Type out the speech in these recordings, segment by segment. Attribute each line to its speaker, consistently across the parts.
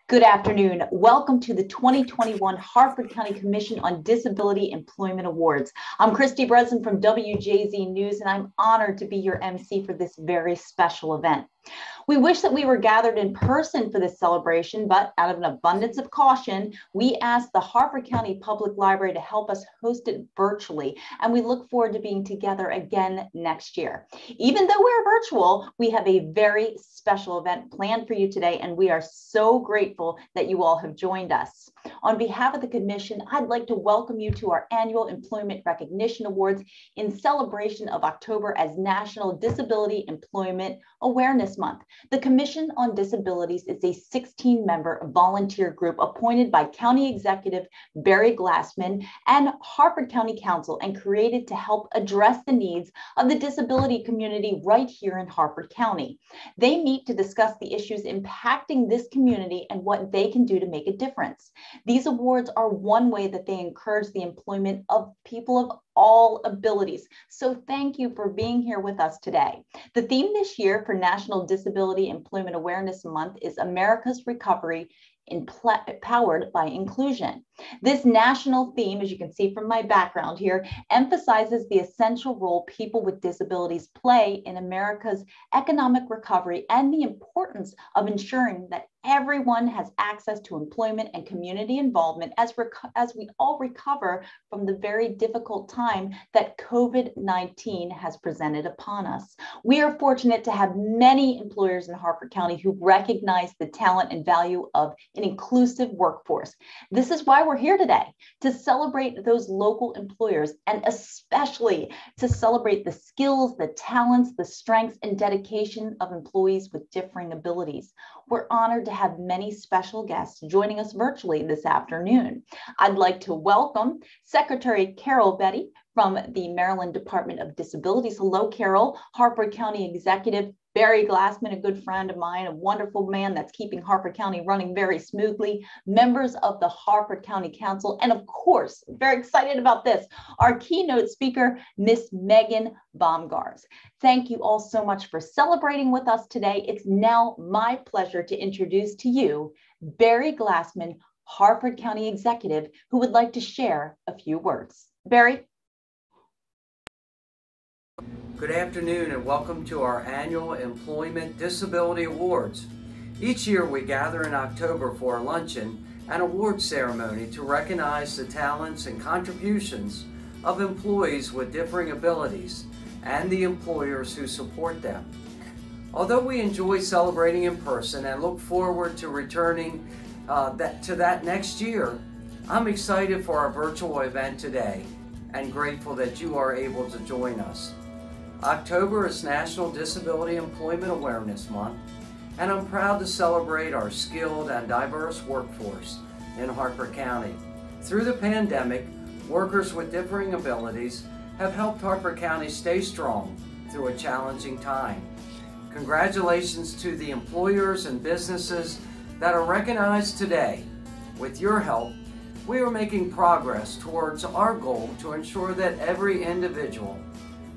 Speaker 1: Good afternoon. Welcome to the 2021 Harford County Commission on Disability Employment Awards. I'm Christy Breslin from WJZ News, and I'm honored to be your MC for this very special event. We wish that we were gathered in person for this celebration, but out of an abundance of caution, we asked the Harford County Public Library to help us host it virtually, and we look forward to being together again next year. Even though we're virtual, we have a very special event planned for you today, and we are so grateful that you all have joined us. On behalf of the Commission, I'd like to welcome you to our annual Employment Recognition Awards in celebration of October as National Disability Employment Awareness Month. The Commission on Disabilities is a 16-member volunteer group appointed by County Executive Barry Glassman and Harford County Council and created to help address the needs of the disability community right here in Harford County. They meet to discuss the issues impacting this community and what they can do to make a difference. These awards are one way that they encourage the employment of people of all abilities. So thank you for being here with us today. The theme this year for National Disability Employment Awareness Month is America's Recovery Powered by Inclusion. This national theme, as you can see from my background here, emphasizes the essential role people with disabilities play in America's economic recovery and the importance of ensuring that everyone has access to employment and community involvement as we all recover from the very difficult time that COVID-19 has presented upon us. We are fortunate to have many employers in Harford County who recognize the talent and value of an inclusive workforce. This is why we're here today, to celebrate those local employers and especially to celebrate the skills, the talents, the strengths, and dedication of employees with differing abilities. We're honored to have many special guests joining us virtually this afternoon. I'd like to welcome Secretary Carol Betty from the Maryland Department of Disabilities. Hello, Carol. Harford County Executive Barry Glassman, a good friend of mine, a wonderful man that's keeping Harford County running very smoothly, members of the Harford County Council, and of course, very excited about this, our keynote speaker, Miss Megan Baumgarz. Thank you all so much for celebrating with us today. It's now my pleasure to introduce to you Barry Glassman, Harford County Executive, who would like to share a few words. Barry?
Speaker 2: Good afternoon and welcome to our annual Employment Disability Awards. Each year we gather in October for a luncheon and award ceremony to recognize the talents and contributions of employees with differing abilities and the employers who support them. Although we enjoy celebrating in person and look forward to returning to that next year, I'm excited for our virtual event today and grateful that you are able to join us. October is National Disability Employment Awareness Month, and I'm proud to celebrate our skilled and diverse workforce in Harford County. Through the pandemic, workers with differing abilities have helped Harford County stay strong through a challenging time. Congratulations to the employers and businesses that are recognized today. With your help, we are making progress towards our goal to ensure that every individual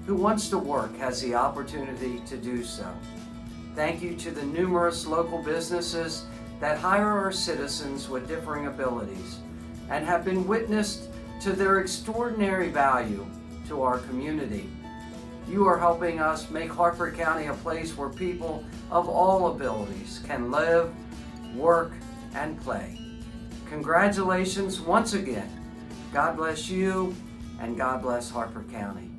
Speaker 2: who wants to work has the opportunity to do so. Thank you to the numerous local businesses that hire our citizens with differing abilities and have been witnessed to their extraordinary value to our community. You are helping us make Harford County a place where people of all abilities can live, work, and play. Congratulations once again. God bless you and God bless Harford County.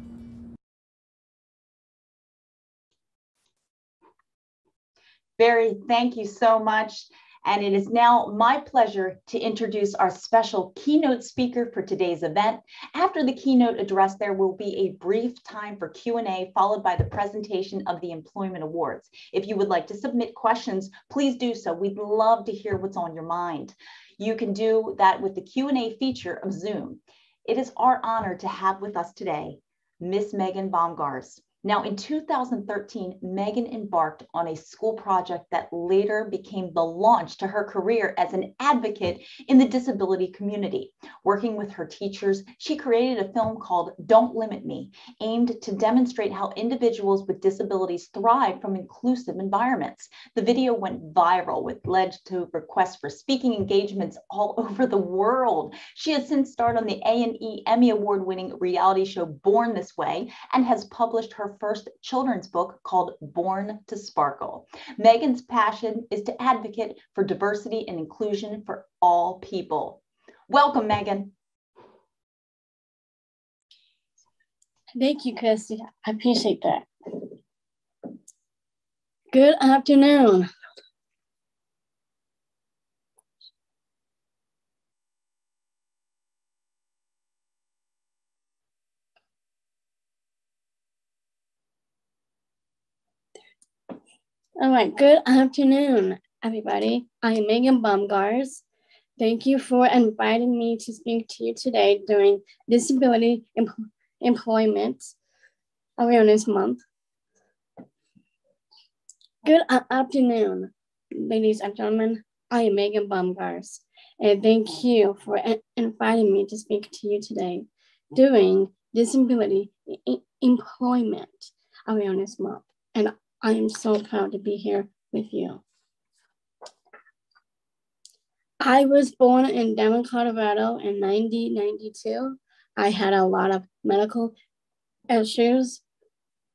Speaker 1: Barry, thank you so much. And it is now my pleasure to introduce our special keynote speaker for today's event. After the keynote address, there will be a brief time for Q&A followed by the presentation of the Employment Awards. If you would like to submit questions, please do so. We'd love to hear what's on your mind. You can do that with the Q&A feature of Zoom. It is our honor to have with us today Miss Megan Baumgarz. Now, in 2013, Megan embarked on a school project that later became the launch to her career as an advocate in the disability community. Working with her teachers, she created a film called Don't Limit Me, aimed to demonstrate how individuals with disabilities thrive from inclusive environments. The video went viral, which led to requests for speaking engagements all over the world. She has since starred on the A&E Emmy Award-winning reality show Born This Way and has published her first children's book called Born to Sparkle. Megan's passion is to advocate for diversity and inclusion for all people. Welcome, Megan.
Speaker 3: Thank you, Christy. I appreciate that. Good afternoon. All right, good afternoon, everybody. I am Megan Baumgarz. Thank you for inviting me to speak to you today during Disability Employment Awareness Month. Good afternoon, ladies and gentlemen. I am Megan Baumgarz, and thank you for inviting me to speak to you today during Disability Employment Awareness Month. And I am so proud to be here with you. I was born in Denver, Colorado in 1992. I had a lot of medical issues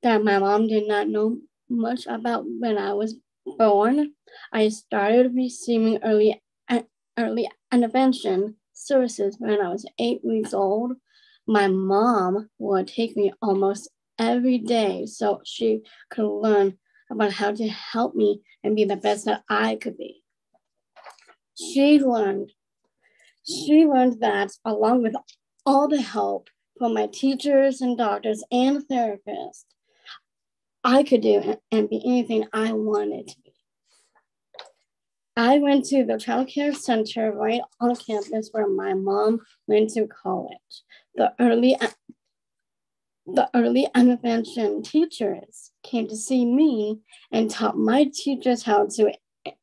Speaker 3: that my mom did not know much about when I was born. I started receiving early intervention services when I was 8 weeks old. My mom would take me almost every day so she could learn about how to help me and be the best that I could be. She learned that along with all the help from my teachers and doctors and therapists, I could do and be anything I wanted to be. I went to the child care center right on campus where my mom went to college. The early intervention teachers came to see me and taught my teachers how to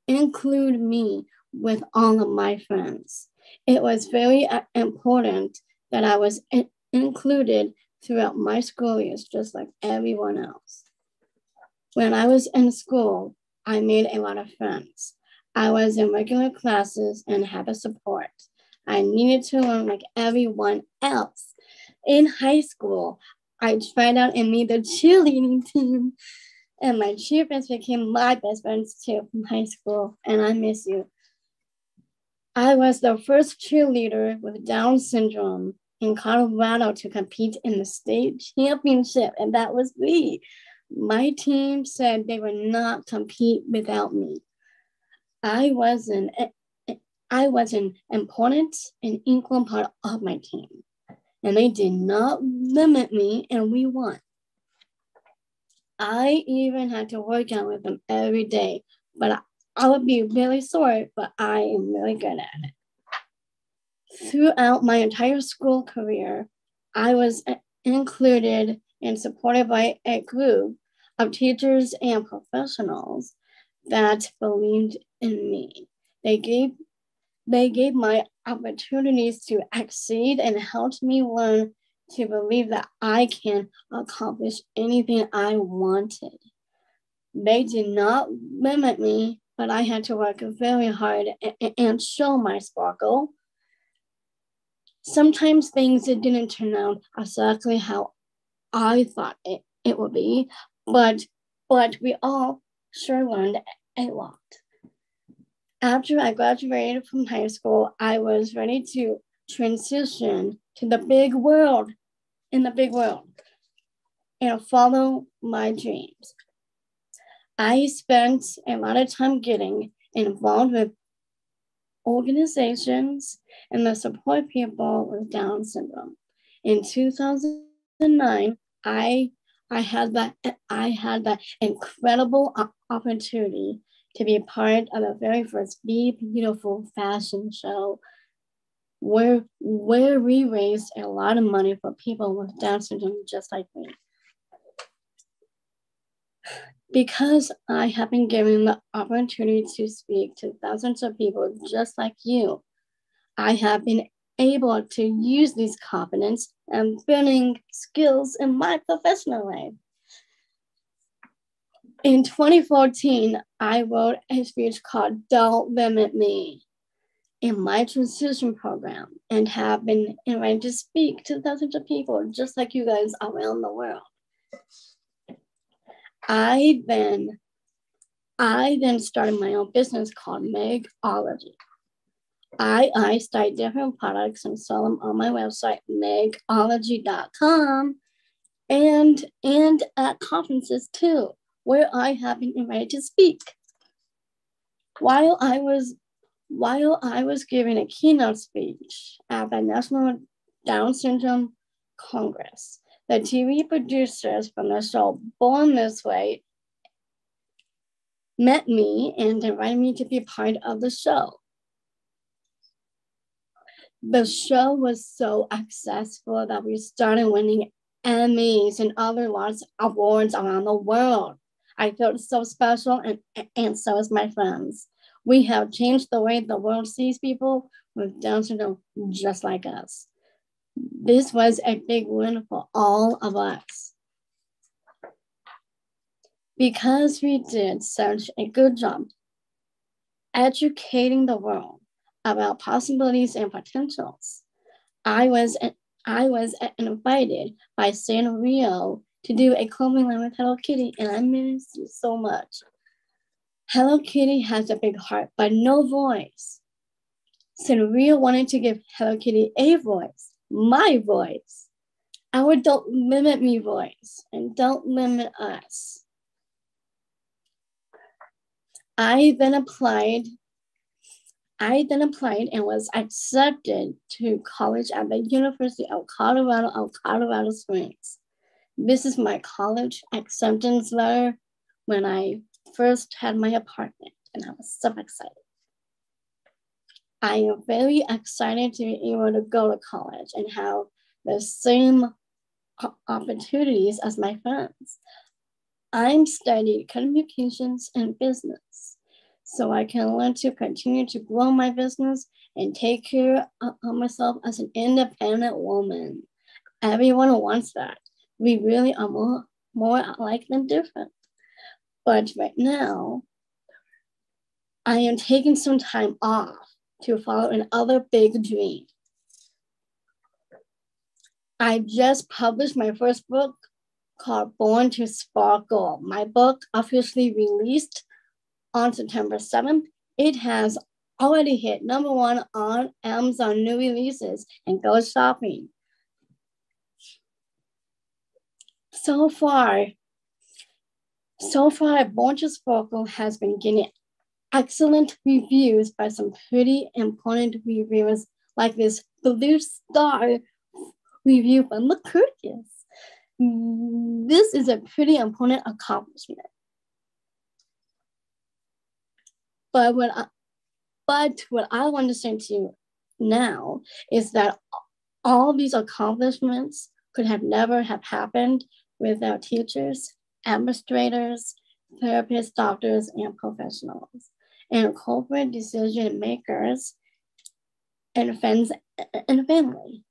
Speaker 3: include me with all of my friends. It was very important that I was included throughout my school years, just like everyone else. When I was in school, I made a lot of friends. I was in regular classes and had a support. I needed to learn like everyone else. In high school, I tried out and made the cheerleading team, and my cheer friends became my best friends too from high school, and I miss you. I was the first cheerleader with Down syndrome in Colorado to compete in the state championship, and that was me. My team said they would not compete without me. I was an important and equal part of my team, and they did not limit me, and we won. I even had to work out with them every day, but I would be really sore, but I am really good at it. Throughout my entire school career, I was included and supported by a group of teachers and professionals that believed in me. They gave my opportunities to exceed and helped me learn to believe that I can accomplish anything I wanted. They did not limit me, but I had to work very hard and show my sparkle. Sometimes things didn't turn out exactly how I thought it would be, but we all sure learned a lot. After I graduated from high school, I was ready to transition to the big world, and follow my dreams. I spent a lot of time getting involved with organizations and the support people with Down syndrome. In 2009, I had that incredible opportunity to be a part of the very first Be Beautiful fashion show, where we raised a lot of money for people with Down syndrome just like me. Because I have been given the opportunity to speak to thousands of people just like you, I have been able to use these confidence and building skills in my professional life. In 2014, I wrote a speech called Don't Limit Me in my transition program and have been invited to speak to thousands of people just like you guys around the world. I then started my own business called Megology. I study different products and sell them on my website, megology.com, and at conferences too, where I have been invited to speak. While I was giving a keynote speech at the National Down Syndrome Congress, the TV producers from the show Born This Way met me and invited me to be part of the show. The show was so successful that we started winning Emmys and other lots of awards around the world. I felt so special, and so is my friends. We have changed the way the world sees people with Down syndrome just like us. This was a big win for all of us. Because we did such a good job educating the world about possibilities and potentials, I was invited by Sanrio to do a clothing line with Hello Kitty, and I miss you so much. Hello Kitty has a big heart, but no voice. Sanrio wanted to give Hello Kitty a voice, my voice, our Don't Limit Me voice, and Don't Limit Us. I then applied and was accepted to college at the University of Colorado Springs. This is my college acceptance letter when I first had my apartment, and I was so excited. I am very excited to be able to go to college and have the same opportunities as my friends. I'm studying communications and business, so I can learn to continue to grow my business and take care of myself as an independent woman. Everyone wants that. We really are more alike than different. But right now, I am taking some time off to follow another big dream. I just published my first book called Born to Sparkle. My book officially released on September 7th. It has already hit #1 on Amazon new releases, and go shopping. So far, Born to Sparkle has been getting excellent reviews by some pretty important reviewers, like this Blue Star review from the Curtis. This is a pretty important accomplishment. But what I want to say to you now is that all these accomplishments could have never have happened without teachers, administrators, therapists, doctors, and professionals, and corporate decision makers, and friends and family.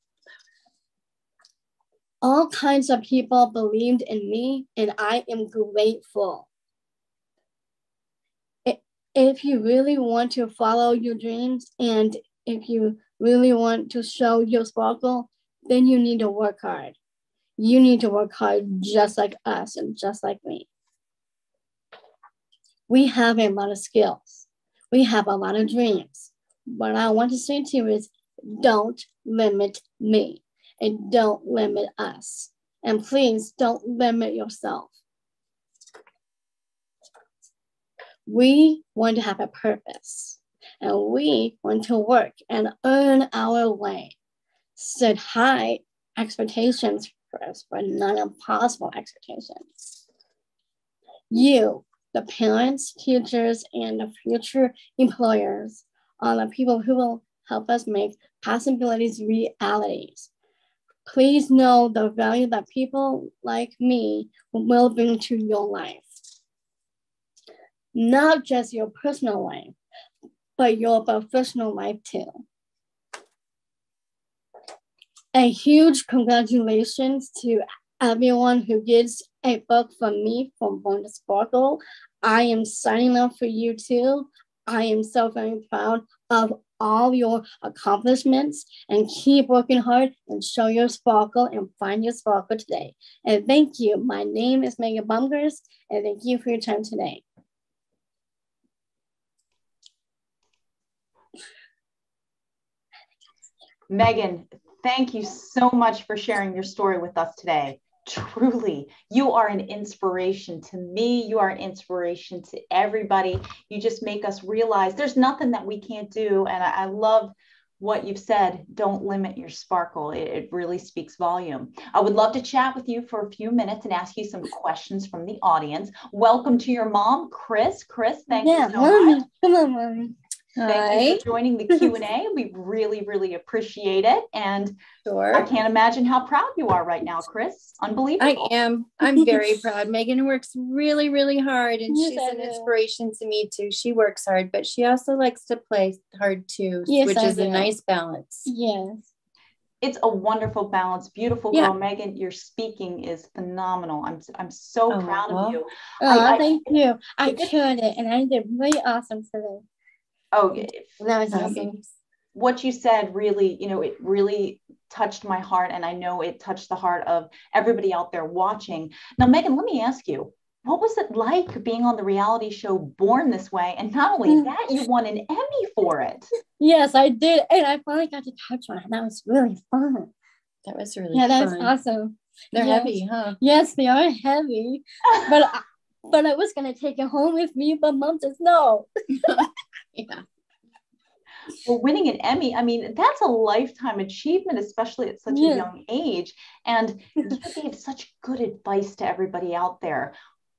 Speaker 3: All kinds of people believed in me, and I am grateful. If you really want to follow your dreams, and if you really want to show your sparkle, then you need to work hard. You need to work hard just like us and just like me. We have a lot of skills. We have a lot of dreams. What I want to say to you is, don't limit me, and don't limit us. And please don't limit yourself. We want to have a purpose, and we want to work and earn our way. Set high expectations for us, but not impossible expectations. You, the parents, teachers, and the future employers, are the people who will help us make possibilities realities. Please know the value that people like me will bring to your life. not just your personal life, but your professional life too. A huge congratulations to everyone who gets a book from me from Born to Sparkle. I am signing up for you too. I am so very proud of all your accomplishments, and keep working hard and show your sparkle and find your sparkle today. And thank you. My name is Megan Baumgarz, and thank you for your time today.
Speaker 1: Megan, thank you so much for sharing your story with us today. Truly, you are an inspiration to me. You are an inspiration to everybody. You just make us realize there's nothing that we can't do. And I love what you've said. Don't limit your sparkle. It really speaks volume. I would love to chat with you for a few minutes and ask you some questions from the audience. Welcome to your mom, Chris. Chris, thank you so much.
Speaker 3: Come on, Mommy.
Speaker 1: Thank you for joining the Q&A. We really, really appreciate it. And
Speaker 4: sure.
Speaker 1: I can't imagine how proud you are right now, Chris. Unbelievable.
Speaker 4: I am. I'm very proud. Megan works really, really hard, and she's an inspiration to me too. She works hard, but she also likes to play hard too, which is a nice balance.
Speaker 3: Yes.
Speaker 1: It's a wonderful balance. Beautiful girl. Megan, your speaking is phenomenal. I'm so proud of you.
Speaker 3: Thank you. I killed it, and I did really awesome today.
Speaker 1: Oh,
Speaker 3: that was awesome.
Speaker 1: What you said really, it really touched my heart, and I know it touched the heart of everybody out there watching. Now, Megan, let me ask you, what was it like being on the reality show Born This Way? And not only that, you won an Emmy for it.
Speaker 3: Yes, I did. And I finally got to touch one. That was really fun.
Speaker 4: That was really
Speaker 3: fun.
Speaker 4: That
Speaker 3: was awesome.
Speaker 4: They're heavy, huh?
Speaker 3: Yes, they are heavy. But I was going to take it home with me, but Mom says no.
Speaker 4: Yeah.
Speaker 1: Well, winning an Emmy, I mean, that's a lifetime achievement, especially at such a young age. And you gave such good advice to everybody out there.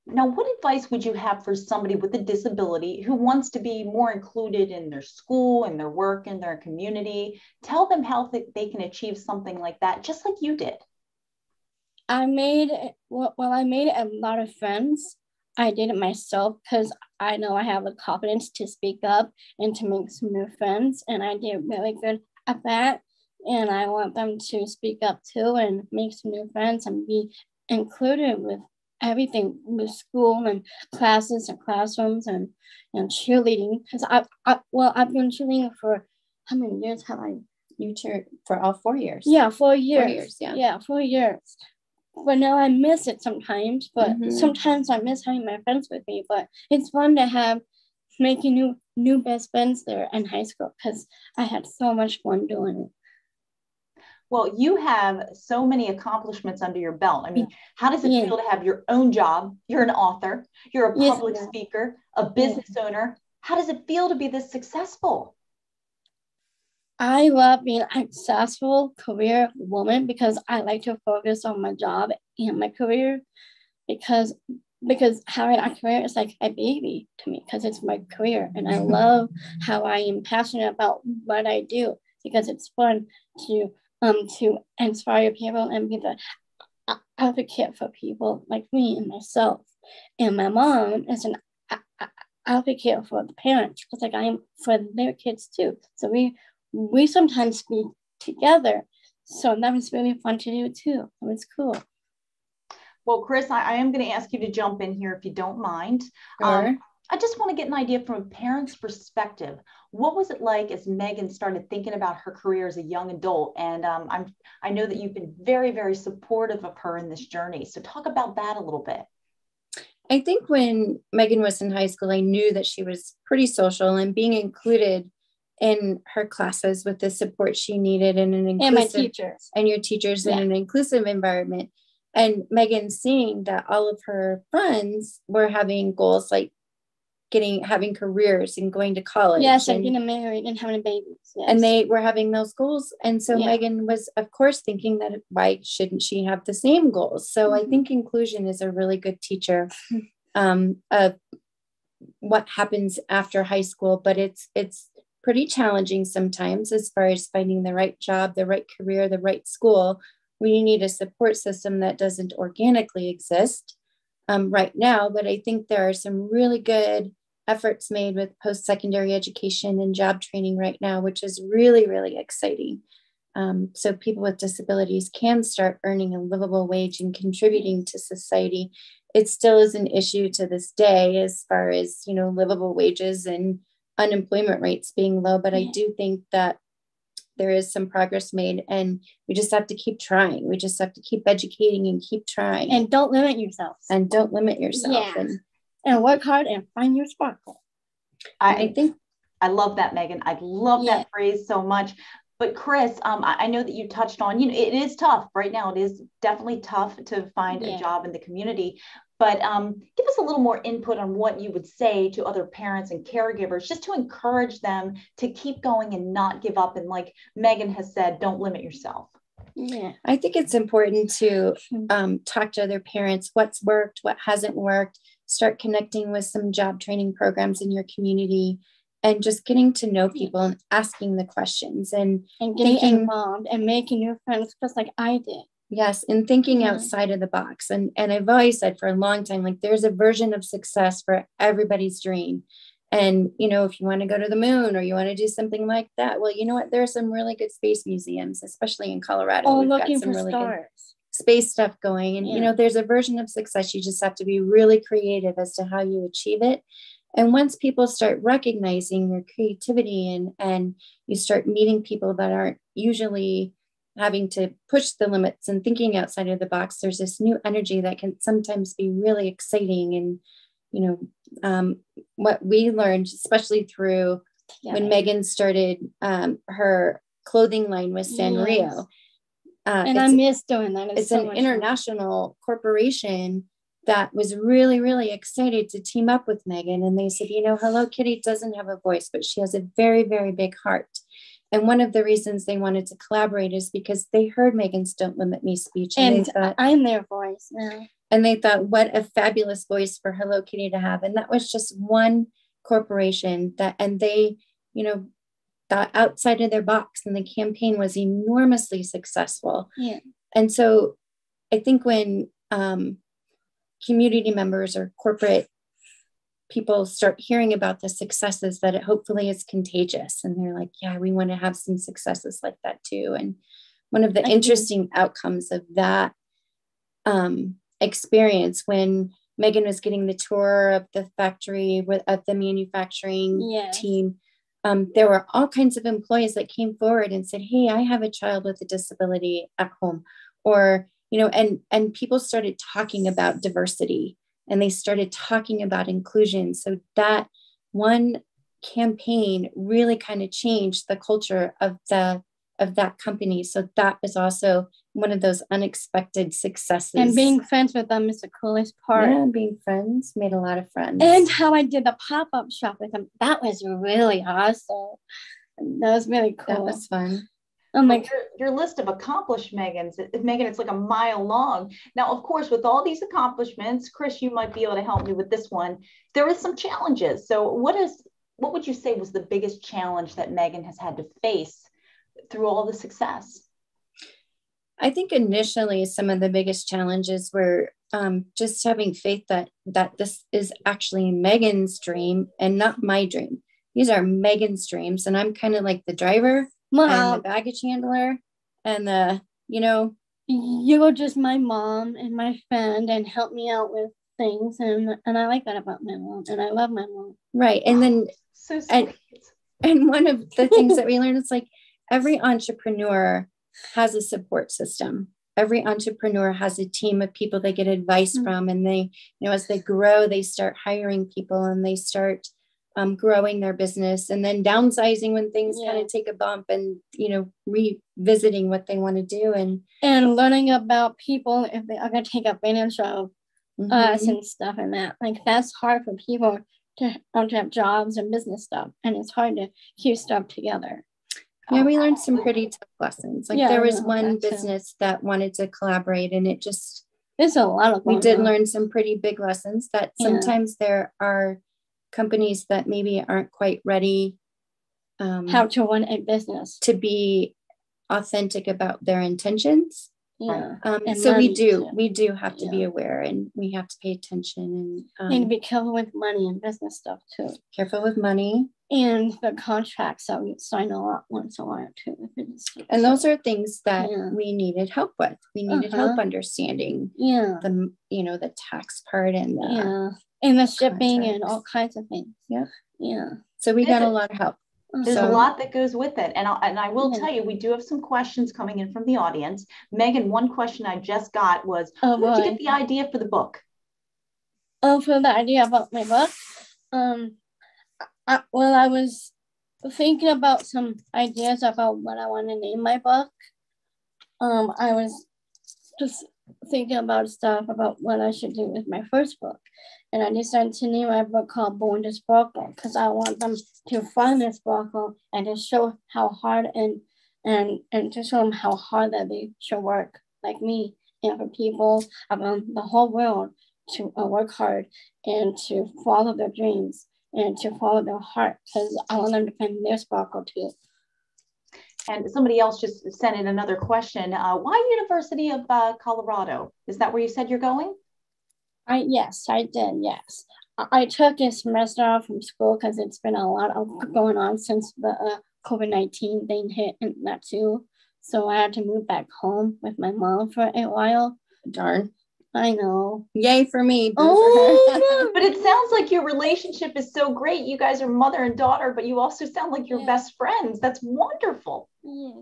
Speaker 1: Now, what advice would you have for somebody with a disability who wants to be more included in their school, in their work, in their community? Tell them how they can achieve something like that, just like you did.
Speaker 3: I made a lot of friends. I did it myself because I know I have the confidence to speak up and to make some new friends. And I did really good at that. And I want them to speak up too and make some new friends and be included with everything, with school and classes and classrooms and cheerleading. Because I've been cheerleading for how many years have I?
Speaker 4: You cheered for all 4 years.
Speaker 3: Yeah, 4 years.
Speaker 4: 4 years, yeah.
Speaker 3: Yeah, 4 years. But now I miss it sometimes, but sometimes I miss having my friends with me. But it's fun to making new best friends there in high school because I had so much fun doing it.
Speaker 1: Well, you have so many accomplishments under your belt. I mean, how does it feel to have your own job? You're an author, you're a public speaker, a business owner. How does it feel to be this successful?
Speaker 3: I love being a successful career woman because I like to focus on my job and my career because having a career is like a baby to me because it's my career. And I love how I am passionate about what I do because it's fun to inspire people and be the advocate for people like me and myself. And my mom is an advocate for the parents because like I am for their kids too. So we sometimes speak together. So that was really fun to do too. It was cool.
Speaker 1: Well, Chris, I am going to ask you to jump in here if you don't mind.
Speaker 4: Sure.
Speaker 1: I just want to get an idea from a parent's perspective. What was it like as Megan started thinking about her career as a young adult? And I know that you've been very, very supportive of her in this journey. So talk about that a little bit.
Speaker 4: I think when Megan was in high school, I knew that she was pretty social and being included in her classes with the support she needed in an inclusive,
Speaker 3: and my teachers
Speaker 4: and your teachers in an inclusive environment. And Megan seeing that all of her friends were having goals like having careers and going to college.
Speaker 3: Yes, and getting married and having babies. Yes.
Speaker 4: And they were having those goals. And so Megan was, of course, thinking that why shouldn't she have the same goals? So I think inclusion is a really good teacher of what happens after high school, but it's pretty challenging sometimes as far as finding the right job, the right career, the right school. We need a support system that doesn't organically exist right now, but I think there are some really good efforts made with post-secondary education and job training right now, which is really, really exciting. So people with disabilities can start earning a livable wage and contributing to society. It still is an issue to this day as far as, livable wages and unemployment rates being low. But I do think that there is some progress made, and we just have to keep trying. We just have to keep educating and keep trying.
Speaker 3: And don't limit yourself.
Speaker 4: Yeah.
Speaker 3: And work hard and find your sparkle.
Speaker 1: I love that, Megan. I love that phrase so much. But Chris, I know that you touched on, it is tough right now. It is definitely tough to find a job in the community. But give us a little more input on what you would say to other parents and caregivers, just to encourage them to keep going and not give up. And like Megan has said, don't limit yourself.
Speaker 4: Yeah, I think it's important to talk to other parents, what's worked, what hasn't worked, start connecting with some job training programs in your community, and just getting to know people and asking the questions and
Speaker 3: getting involved and making new friends, just like I did.
Speaker 4: Yes, and thinking outside of the box. And I've always said for a long time, like there's a version of success for everybody's dream. And, if you want to go to the moon or you want to do something like that, well, you know what? There are some really good space museums, especially in Colorado.
Speaker 3: Oh, looking for really stars.
Speaker 4: Space stuff going. And, there's a version of success. You just have to be really creative as to how you achieve it. And once people start recognizing your creativity and you start meeting people that aren't usually having to push the limits and thinking outside of the box, there's this new energy that can sometimes be really exciting. And, what we learned, especially through when Megan started her clothing line with Sanrio.
Speaker 3: And I miss doing that.
Speaker 4: It's so an international corporation that was really, really excited to team up with Megan. And they said, Hello Kitty doesn't have a voice, but she has a very, very big heart. And one of the reasons they wanted to collaborate is because they heard Megan's Don't Limit Me speech.
Speaker 3: And I'm their voice now.
Speaker 4: And they thought, what a fabulous voice for Hello Kitty to have. And that was just one corporation and they, thought outside of their box, and the campaign was enormously successful.
Speaker 3: Yeah.
Speaker 4: And so I think when community members or corporate people start hearing about the successes, that it hopefully is contagious. And they're like, yeah, we want to have some successes like that too. And one of the interesting outcomes of that experience, when Megan was getting the tour of the factory of the manufacturing team, there were all kinds of employees that came forward and said, hey, I have a child with a disability at home. Or, and people started talking about diversity, and they started talking about inclusion. So that one campaign really kind of changed the culture of that company. So that was also one of those unexpected successes.
Speaker 3: And being friends with them is the coolest part.
Speaker 4: Yeah, being friends, made a lot of friends.
Speaker 3: And how I did the pop-up shop with them, that was really awesome. That was really cool.
Speaker 4: That was fun.
Speaker 1: I'm like, your list of accomplishments, Megan, it's like a mile long. Now, of course, with all these accomplishments, Chris, you might be able to help me with this one. There is some challenges. So what would you say was the biggest challenge that Megan has had to face through all the success?
Speaker 4: I think initially some of the biggest challenges were just having faith that this is actually Megan's dream and not my dream. These are Megan's dreams, and I'm kind of like the driver and the baggage handler, and
Speaker 3: you're just my mom and my friend, and help me out with things, and I like that about my mom, and I love my mom.
Speaker 4: Right, and then
Speaker 1: so sweet.
Speaker 4: And one of the things that we learned is like every entrepreneur has a support system. Every entrepreneur has a team of people they get advice from, and they, as they grow, they start hiring people, and they start growing their business, and then downsizing when things kind of take a bump, and revisiting what they want to do,
Speaker 3: and learning about people if they are going to take advantage of us and stuff, and that that's hard for people to have jobs and business stuff, and it's hard to keep stuff together.
Speaker 4: Yeah, we learned some pretty tough lessons. There was one business that wanted to collaborate, and
Speaker 3: it's a lot of fun.
Speaker 4: We did learn some pretty big lessons that sometimes there are companies that maybe aren't quite ready
Speaker 3: how to run a business,
Speaker 4: to be authentic about their intentions.
Speaker 3: Yeah.
Speaker 4: So we do have to be aware, and we have to pay attention,
Speaker 3: and be careful with money and business stuff too.
Speaker 4: Careful with money.
Speaker 3: And the contracts that we sign a lot once in a while too.
Speaker 4: And those are things that we needed help with. We needed help understanding the tax part and
Speaker 3: and the shipping contracts. And all kinds of things. Yeah.
Speaker 4: So we got a lot of help.
Speaker 1: There's a lot that goes with it. And I will tell you, we do have some questions coming in from the audience. Megan, one question I just got was, where did you get the idea for the book?
Speaker 3: Oh, for the idea about my book? I was thinking about some ideas about what I want to name my book. I was just thinking about stuff about what I should do with my first book. And I decided to name my book called Born to Sparkle because I want them to find their sparkle and to show how hard and to show them how hard that they should work like me, and for people around the whole world to work hard and to follow their dreams and to follow their heart, because I want them to find their sparkle too.
Speaker 1: And somebody else just sent in another question. Why University of Colorado? Is that where you said you're going?
Speaker 3: Yes, I did, yes. I took a semester off from school because it's been a lot of going on since the COVID-19 thing hit and that too. So I had to move back home with my mom for a while.
Speaker 4: Darn.
Speaker 3: I know.
Speaker 4: Yay for me.
Speaker 1: Oh, but it sounds like your relationship is so great. You guys are mother and daughter, but you also sound like you're best friends. That's wonderful.
Speaker 3: Yeah.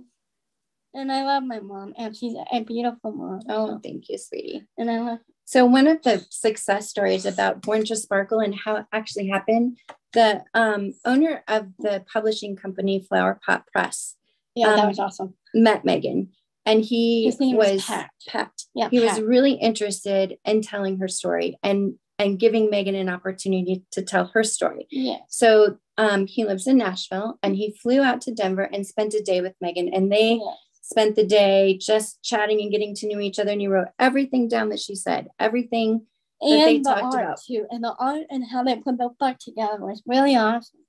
Speaker 3: And I love my mom, and she's a beautiful mom.
Speaker 4: Oh, thank you, sweetie.
Speaker 3: And I love.
Speaker 4: So one of the success stories about Born to Sparkle and how it actually happened, the owner of the publishing company Flower Pot Press.
Speaker 3: Yeah, that was awesome.
Speaker 4: Met Megan. And he was
Speaker 3: Pat.
Speaker 4: Yeah, he was really interested in telling her story and giving Megan an opportunity to tell her story.
Speaker 3: Yeah.
Speaker 4: So he lives in Nashville, and he flew out to Denver and spent a day with Megan, and they spent the day just chatting and getting to know each other. And he wrote everything down that she said, everything that they talked about
Speaker 3: too, and the art and how they put the book together was really awesome.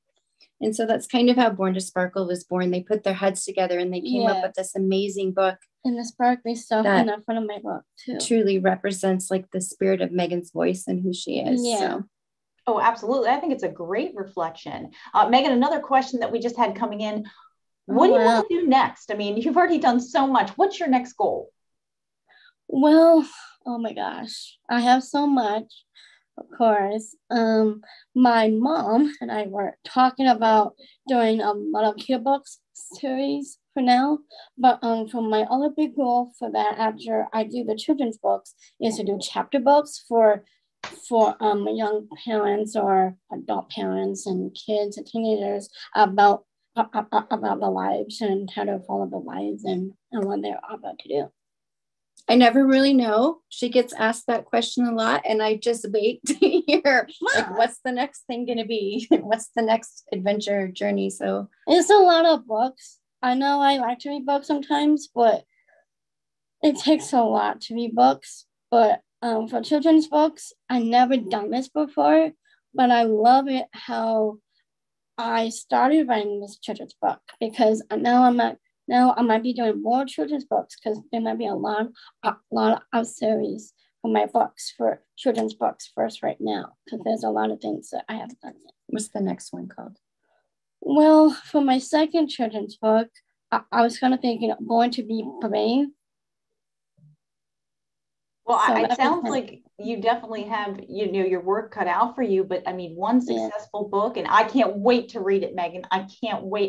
Speaker 4: And so that's kind of how Born to Sparkle was born. They put their heads together and they came up with this amazing book.
Speaker 3: And the sparkly stuff in the front of my book too.
Speaker 4: Truly represents like the spirit of Megan's voice and who she is.
Speaker 3: Yeah.
Speaker 4: So.
Speaker 1: Oh, absolutely. I think it's a great reflection. Megan, another question that we just had coming in. What do you want to do next? I mean, you've already done so much. What's your next goal?
Speaker 3: Well, oh my gosh, I have so much. Of course, my mom and I were talking about doing a lot of kid books series for now, but for my other big goal for that after I do the children's books is to do chapter books for young parents or adult parents and kids and teenagers about the lives and how to follow the lives and what they're about to do.
Speaker 4: I never really know. She gets asked that question a lot, and I just wait to hear like, what's the next thing going to be? What's the next adventure journey? So
Speaker 3: it's a lot of books. I know I like to read books sometimes, but it takes a lot to read books. But for children's books, I never done this before, but I love it how I started writing this children's book because now I might be doing more children's books because there might be a lot of series for my books, for children's books first right now, because there's a lot of things that I haven't done yet.
Speaker 4: What's the next one called?
Speaker 3: Well, for my second children's book, I was kind of thinking Born to Be Brave.
Speaker 1: Well, it sounds like you definitely have, your work cut out for you, but I mean, one successful book, and I can't wait to read it, Megan. I can't wait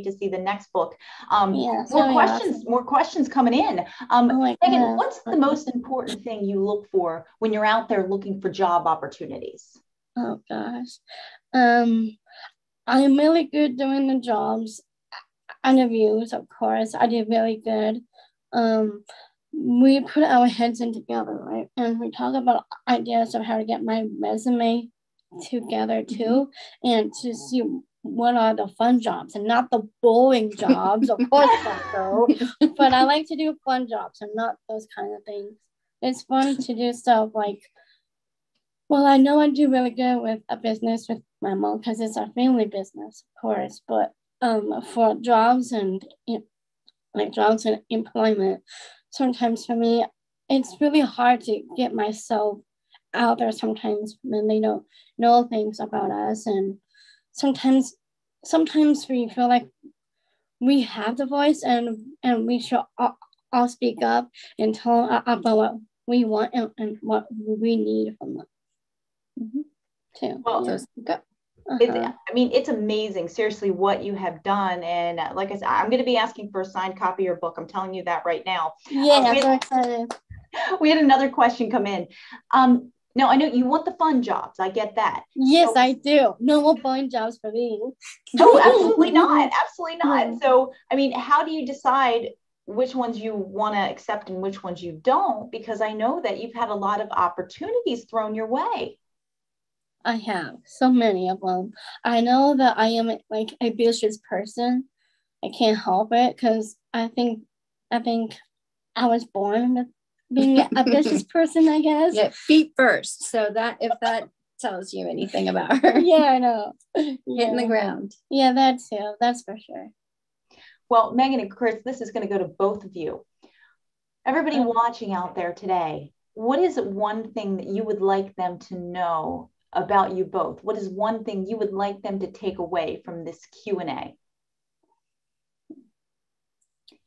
Speaker 1: to see the next book. More questions coming in. Megan, what's the most important thing you look for when you're out there looking for job opportunities?
Speaker 3: Oh gosh. I'm really good doing the jobs interviews, of course. I did really good. We put our heads in together, right? And we talk about ideas of how to get my resume together too, and to see what are the fun jobs and not the boring jobs. Of course not though, but I like to do fun jobs and not those kind of things. It's fun to do stuff like, well, I know I do really good with a business with my mom because it's our family business, of course, but for jobs and jobs and employment, sometimes for me, it's really hard to get myself out there sometimes when they don't know things about us. And sometimes we feel like we have the voice and we should all speak up and tell about what we want and what we need from them. Mm-hmm. Too.
Speaker 1: Well,
Speaker 3: yeah.
Speaker 1: So speak up. I mean, it's amazing, seriously, what you have done. And like I said, I'm going to be asking for a signed copy of your book. I'm telling you that right now.
Speaker 3: Yeah, I'm so excited.
Speaker 1: We had another question come in. Now, I know you want the fun jobs. I get that.
Speaker 3: Yes, so, I do. No more fun jobs for me.
Speaker 1: No, absolutely not. Absolutely not. So, I mean, how do you decide which ones you want to accept and which ones you don't? Because I know that you've had a lot of opportunities thrown your way.
Speaker 3: I have so many of them. I know that I am like a ambitious person. I can't help it because I think I was born with being a ambitious person, I guess.
Speaker 4: Yeah, feet first. So that if that tells you anything about her.
Speaker 3: Yeah, I know.
Speaker 4: Hitting the ground.
Speaker 3: Yeah, that too. That's for sure.
Speaker 1: Well, Megan and Chris, this is going to go to both of you. Everybody watching out there today, what is one thing that you would like them to know about you both? What is one thing you would like them to take away from this Q&A?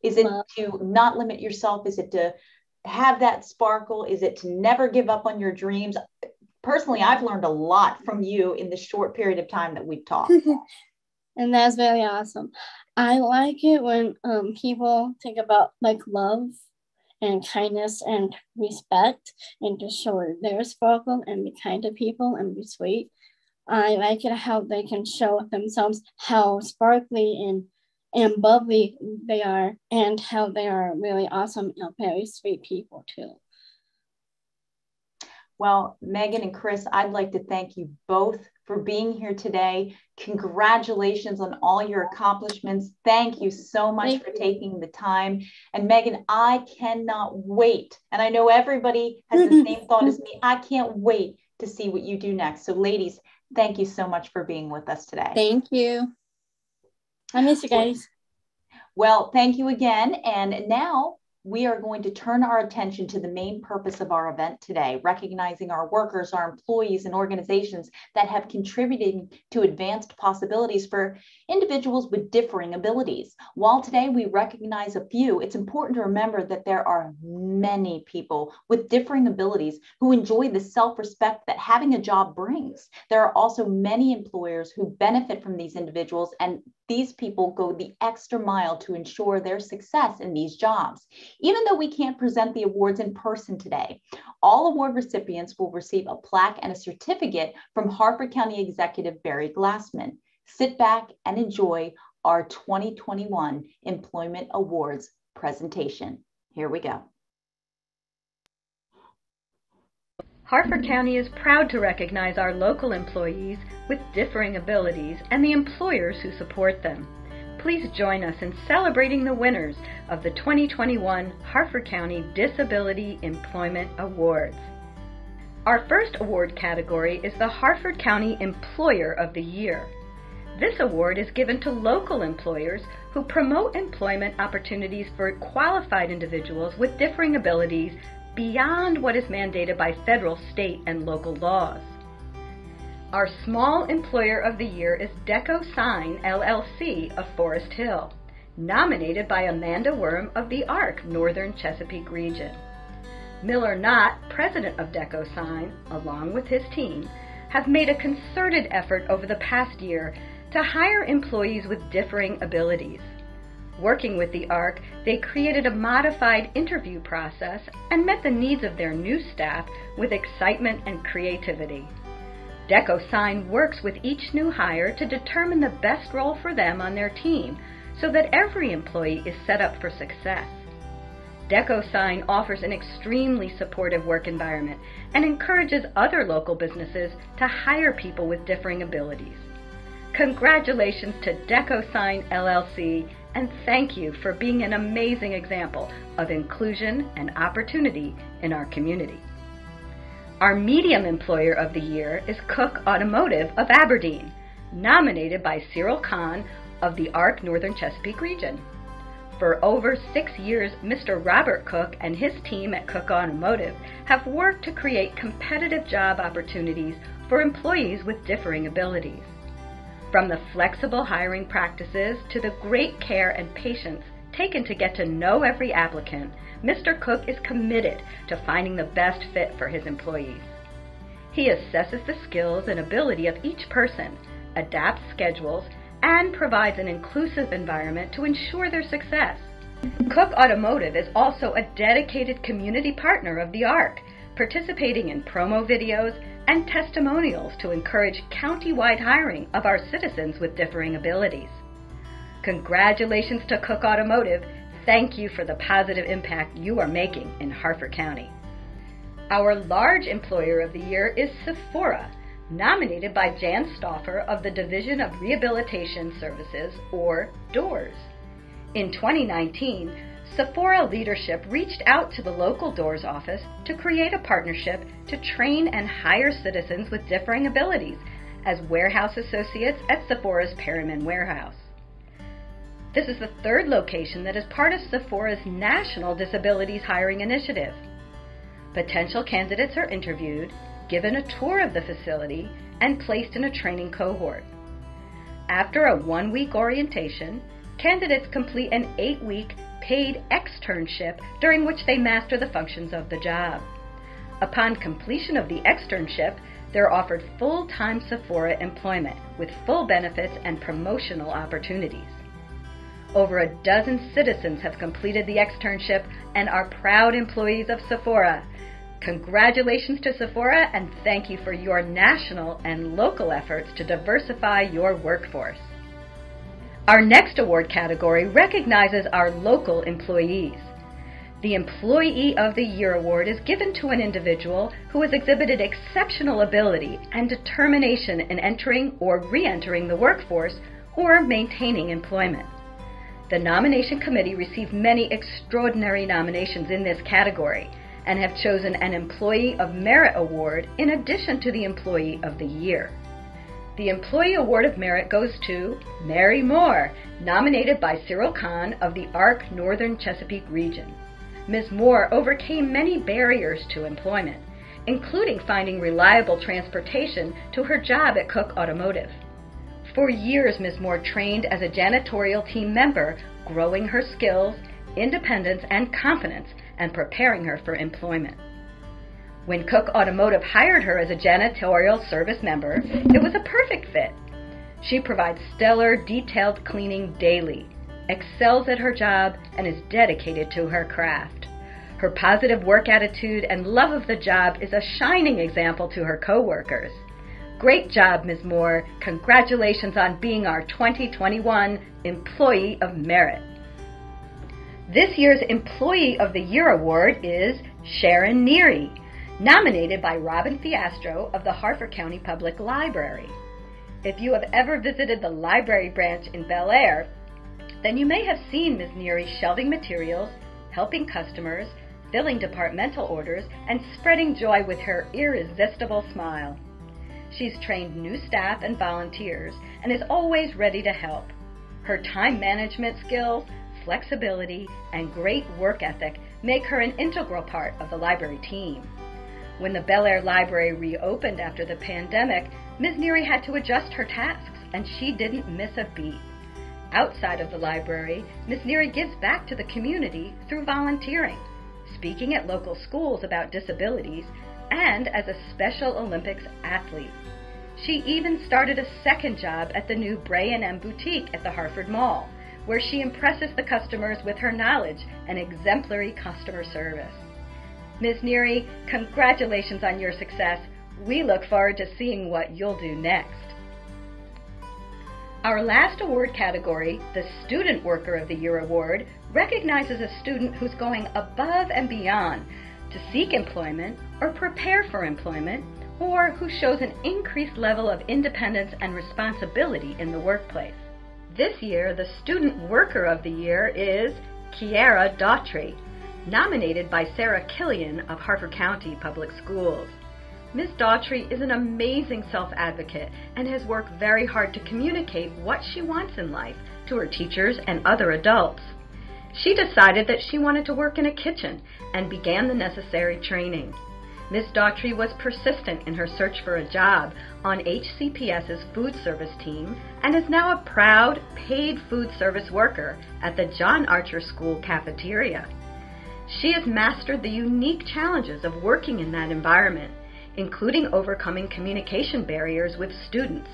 Speaker 1: Is it to not limit yourself? Is it to have that sparkle? Is it to never give up on your dreams? Personally, I've learned a lot from you in the short period of time that we've talked.
Speaker 3: And that's very awesome. I like it when people think about like love and kindness and respect and just show their sparkle and be kind to people and be sweet. I like it how they can show themselves how sparkly and bubbly they are and how they are really awesome and very sweet people too.
Speaker 1: Well, Megan and Chris, I'd like to thank you both for being here today. Congratulations on all your accomplishments. Thank you so much for taking the time. And Megan, I cannot wait. And I know everybody has the same thought as me. I can't wait to see what you do next. So ladies, thank you so much for being with us today.
Speaker 4: Thank you.
Speaker 3: I miss you guys.
Speaker 1: Well, thank you again. And now we are going to turn our attention to the main purpose of our event today, recognizing our workers, our employees, and organizations that have contributed to advanced possibilities for individuals with differing abilities. While today we recognize a few, it's important to remember that there are many people with differing abilities who enjoy the self-respect that having a job brings. There are also many employers who benefit from these individuals, and these people go the extra mile to ensure their success in these jobs. Even though we can't present the awards in person today, all award recipients will receive a plaque and a certificate from Harford County Executive Barry Glassman. Sit back and enjoy our 2021 Employment Awards presentation. Here we go.
Speaker 5: Harford County is proud to recognize our local employees with differing abilities and the employers who support them. Please join us in celebrating the winners of the 2021 Harford County Disability Employment Awards. Our first award category is the Harford County Employer of the Year. This award is given to local employers who promote employment opportunities for qualified individuals with differing abilities beyond what is mandated by federal, state, and local laws. Our Small Employer of the Year is Deco Sign, LLC of Forest Hill, nominated by Amanda Worm of the ARC, Northern Chesapeake Region. Miller Knott, president of Deco Sign, along with his team, have made a concerted effort over the past year to hire employees with differing abilities. Working with the ARC, they created a modified interview process and met the needs of their new staff with excitement and creativity. Deco Sign works with each new hire to determine the best role for them on their team so that every employee is set up for success. Deco Sign offers an extremely supportive work environment and encourages other local businesses to hire people with differing abilities. Congratulations to Deco Sign LLC, and thank you for being an amazing example of inclusion and opportunity in our community. Our Medium Employer of the Year is Cook Automotive of Aberdeen, nominated by Cyril Kahn of the ARC Northern Chesapeake Region. For over 6 years, Mr. Robert Cook and his team at Cook Automotive have worked to create competitive job opportunities for employees with differing abilities. From the flexible hiring practices to the great care and patience taken to get to know every applicant, Mr. Cook is committed to finding the best fit for his employees. He assesses the skills and ability of each person, adapts schedules, and provides an inclusive environment to ensure their success. Cook Automotive is also a dedicated community partner of the ARC, participating in promo videos and testimonials to encourage county-wide hiring of our citizens with differing abilities. Congratulations to Cook Automotive. Thank you for the positive impact you are making in Harford County. Our large employer of the year is Sephora, nominated by Jan Stauffer of the Division of Rehabilitation Services, or DOORS. In 2019, Sephora leadership reached out to the local DOORS office to create a partnership to train and hire citizens with differing abilities as warehouse associates at Sephora's Perryman warehouse. This is the third location that is part of Sephora's National Disabilities Hiring Initiative. Potential candidates are interviewed, given a tour of the facility, and placed in a training cohort. After a 1-week orientation, candidates complete an 8-week paid externship during which they master the functions of the job. Upon completion of the externship, they're offered full-time Sephora employment with full benefits and promotional opportunities. Over a dozen citizens have completed the externship and are proud employees of Sephora. Congratulations to Sephora, and thank you for your national and local efforts to diversify your workforce. Our next award category recognizes our local employees. The Employee of the Year award is given to an individual who has exhibited exceptional ability and determination in entering or re-entering the workforce or maintaining employment. The nomination committee received many extraordinary nominations in this category and have chosen an Employee of Merit award in addition to the Employee of the Year. The Employee Award of Merit goes to Mary Moore, nominated by Cyril Kahn of the ARC Northern Chesapeake region. Ms. Moore overcame many barriers to employment, including finding reliable transportation to her job at Cook Automotive. For years, Ms. Moore trained as a janitorial team member, growing her skills, independence, and confidence, and preparing her for employment. When Cook Automotive hired her as a janitorial service member, it was a perfect fit. She provides stellar, detailed cleaning daily, excels at her job, and is dedicated to her craft. Her positive work attitude and love of the job is a shining example to her coworkers. Great job, Ms. Moore. Congratulations on being our 2021 Employee of Merit. This year's Employee of the Year award is Sharon Neary, nominated by Robin Fiastro of the Harford County Public Library. If you have ever visited the library branch in Bel Air, then you may have seen Ms. Neary shelving materials, helping customers, filling departmental orders, and spreading joy with her irresistible smile. She's trained new staff and volunteers and is always ready to help. Her time management skills, flexibility, and great work ethic make her an integral part of the library team. When the Bel Air Library reopened after the pandemic, Ms. Neary had to adjust her tasks, and she didn't miss a beat. Outside of the library, Ms. Neary gives back to the community through volunteering, speaking at local schools about disabilities, and as a Special Olympics athlete. She even started a second job at the new Bray & M boutique at the Harford Mall, where she impresses the customers with her knowledge and exemplary customer service. Ms. Neary, congratulations on your success. We look forward to seeing what you'll do next. Our last award category, the Student Worker of the Year award, recognizes a student who's going above and beyond to seek employment or prepare for employment, or who shows an increased level of independence and responsibility in the workplace. This year, the Student Worker of the Year is Kiara Daughtry, nominated by Sarah Killian of Harford County Public Schools. Ms. Daughtry is an amazing self-advocate and has worked very hard to communicate what she wants in life to her teachers and other adults. She decided that she wanted to work in a kitchen and began the necessary training. Ms. Daughtry was persistent in her search for a job on HCPS's food service team and is now a proud, paid food service worker at the John Archer School cafeteria. She has mastered the unique challenges of working in that environment, including overcoming communication barriers with students,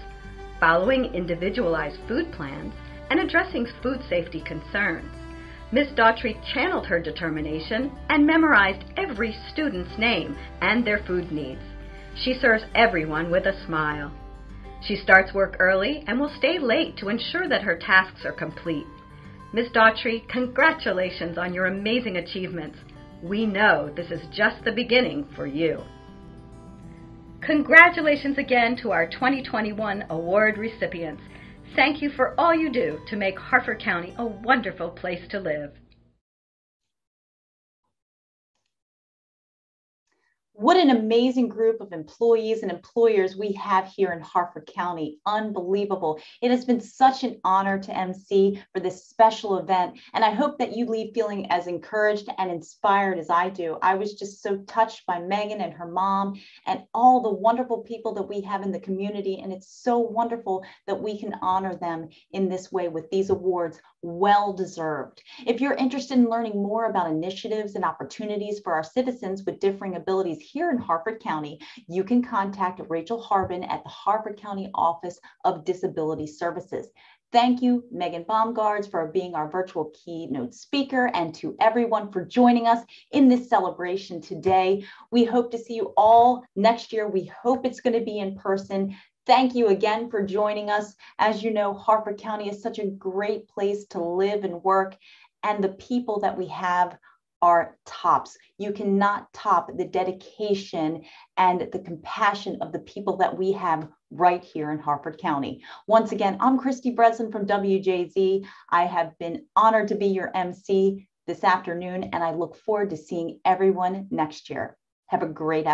Speaker 5: following individualized food plans, and addressing food safety concerns. Ms. Daughtry channeled her determination and memorized every student's name and their food needs. She serves everyone with a smile. She starts work early and will stay late to ensure that her tasks are complete. Ms. Daughtry, congratulations on your amazing achievements. We know this is just the beginning for you. Congratulations again to our 2021 award recipients. Thank you for all you do to make Harford County a wonderful place to live.
Speaker 1: What an amazing group of employees and employers we have here in Harford County. Unbelievable. It has been such an honor to MC for this special event, and I hope that you leave feeling as encouraged and inspired as I do. I was just so touched by Megan and her mom and all the wonderful people that we have in the community, and it's so wonderful that we can honor them in this way with these awards. Well deserved. If you're interested in learning more about initiatives and opportunities for our citizens with differing abilities here in Harford County, you can contact Rachel Harbin at the Harford County Office of Disability Services. Thank you, Megan Baumgarz, for being our virtual keynote speaker, and to everyone for joining us in this celebration today. We hope to see you all next year. We hope it's going to be in person. Thank you again for joining us. As you know, Harford County is such a great place to live and work, and the people that we have are tops. You cannot top the dedication and the compassion of the people that we have right here in Harford County. Once again, I'm Christy Breslin from WJZ. I have been honored to be your MC this afternoon, and I look forward to seeing everyone next year. Have a great afternoon.